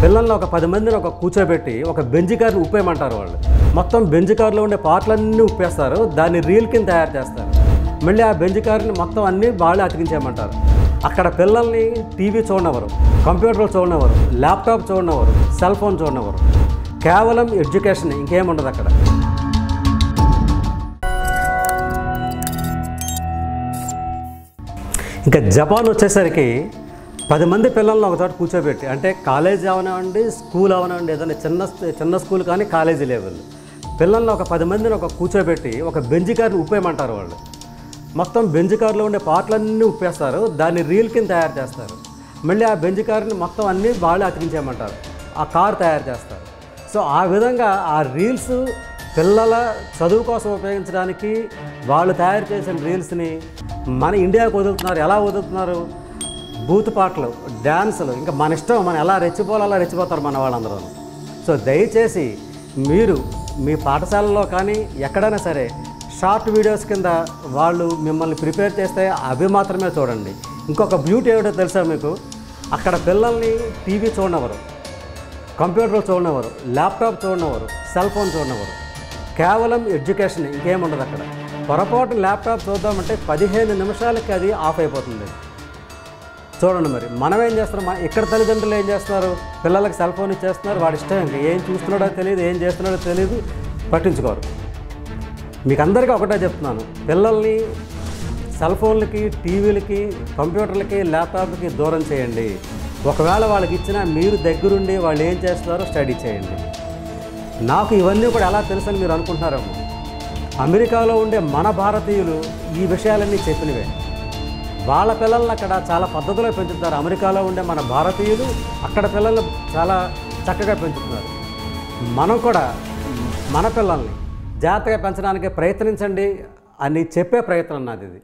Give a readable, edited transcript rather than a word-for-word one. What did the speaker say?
పిల్లల్ని ఒక 10 మందిని ఒక కూర్చోబెట్టి ఒక బెంజ్ కార్ని ఉప్పేయమంటారు వాళ్ళు. మొత్తం బెంజ్ కార్లో ఉండే పార్ట్లన్నీ ఉప్పేస్తారు, దాన్ని రీల్ కింద తయారు చేస్తారు. మళ్ళీ ఆ బెంజ్ కార్ని మొత్తం అన్నీ వాళ్ళే అతికించేయమంటారు. అక్కడ పిల్లల్ని టీవీ చూడనివ్వరు, కంప్యూటర్లు చూడనివ్వరు, ల్యాప్టాప్ చూడనివ్వరు, సెల్ ఫోన్ చూడనివ్వరు. కేవలం ఎడ్యుకేషన్, ఇంకేముండదు అక్కడ. ఇంకా జపాన్ వచ్చేసరికి 10 మంది పిల్లల్ని ఒక చోట కూర్చోబెట్టి, అంటే కాలేజీ అవనివ్వండి, స్కూల్ అవనివ్వండి, ఏదైనా చిన్న స్కూల్ కానీ కాలేజీ లెవెల్ పిల్లల్ని ఒక 10 మందిని ఒక కూర్చోబెట్టి ఒక బెంజ్ కార్ని ఉప్పేయమంటారు వాళ్ళు. మొత్తం బెంజ్ కార్లో ఉండే పార్ట్లన్నీ ఉప్పేస్తారు, దాన్ని రీల్ కింద తయారు చేస్తారు. మళ్ళీ ఆ బెంజ్ కార్ని మొత్తం అన్నీ వాళ్ళే అతికించేయమంటారు, ఆ కార్ తయారు చేస్తారు. సో ఆ విధంగా ఆ రీల్స్ పిల్లల చదువు కోసం ఉపయోగించడానికి వాళ్ళు తయారు చేసిన రీల్స్ని మన ఇండియాకు వదులుతున్నారు. ఎలా వదులుతున్నారు? బూత్ పాటలు, డ్యాన్సులు, ఇంకా మన ఇష్టం, మనం ఎలా రెచ్చిపోవాలో అలా రెచ్చిపోతారు మన వాళ్ళందరూ. సో దయచేసి మీరు మీ పాఠశాలలో కానీ ఎక్కడైనా సరే షార్ట్ వీడియోస్ కింద వాళ్ళు మిమ్మల్ని ప్రిపేర్ చేస్తే అవి మాత్రమే చూడండి. ఇంకొక బ్యూటీ ఏమిటో తెలుసా మీకు? అక్కడ పిల్లల్ని టీవీ చూడనివ్వరు, కంప్యూటర్ చూడనివ్వరు, ల్యాప్టాప్ చూడనివ్వరు, సెల్ ఫోన్ చూడనివ్వరు. కేవలం ఎడ్యుకేషన్, ఇంకేముండదు అక్కడ. పొరపాటు ల్యాప్టాప్ చూద్దామంటే 15 నిమిషాలకి అది ఆఫ్ అయిపోతుంది. చూడండి మరి మనం ఏం చేస్తున్నాం, ఇక్కడ తల్లిదండ్రులు ఏం చేస్తున్నారు? పిల్లలకి సెల్ ఫోన్ ఇచ్చేస్తున్నారు, వాడి ఇష్టం, ఇంకా ఏం చూస్తున్నాడో తెలియదు, ఏం చేస్తున్నాడో తెలియదు, పట్టించుకోరు. మీకు అందరికీ ఒకటే చెప్తున్నాను, పిల్లల్ని సెల్ ఫోన్లకి, టీవీలకి, కంప్యూటర్లకి, ల్యాప్టాప్కి దూరం చేయండి. ఒకవేళ వాళ్ళకి ఇచ్చినా మీరు దగ్గరుండి వాళ్ళు ఏం చేస్తున్నారో స్టడీ చేయండి. నాకు ఇవన్నీ కూడా ఎలా తెలుసని మీరు అనుకుంటున్నారేమో. అమెరికాలో ఉండే మన భారతీయులు ఈ విషయాలన్నీ చెప్పినవే. వాళ్ళ పిల్లల్ని అక్కడ చాలా పద్ధతిలో పెంచుతున్నారు. అమెరికాలో ఉండే మన భారతీయులు అక్కడ పిల్లలు చాలా చక్కగా పెంచుతున్నారు. మనం కూడా మన పిల్లల్ని జాగ్రత్తగా పెంచడానికి ప్రయత్నించండి అని చెప్పే ప్రయత్నం నాది ఇది.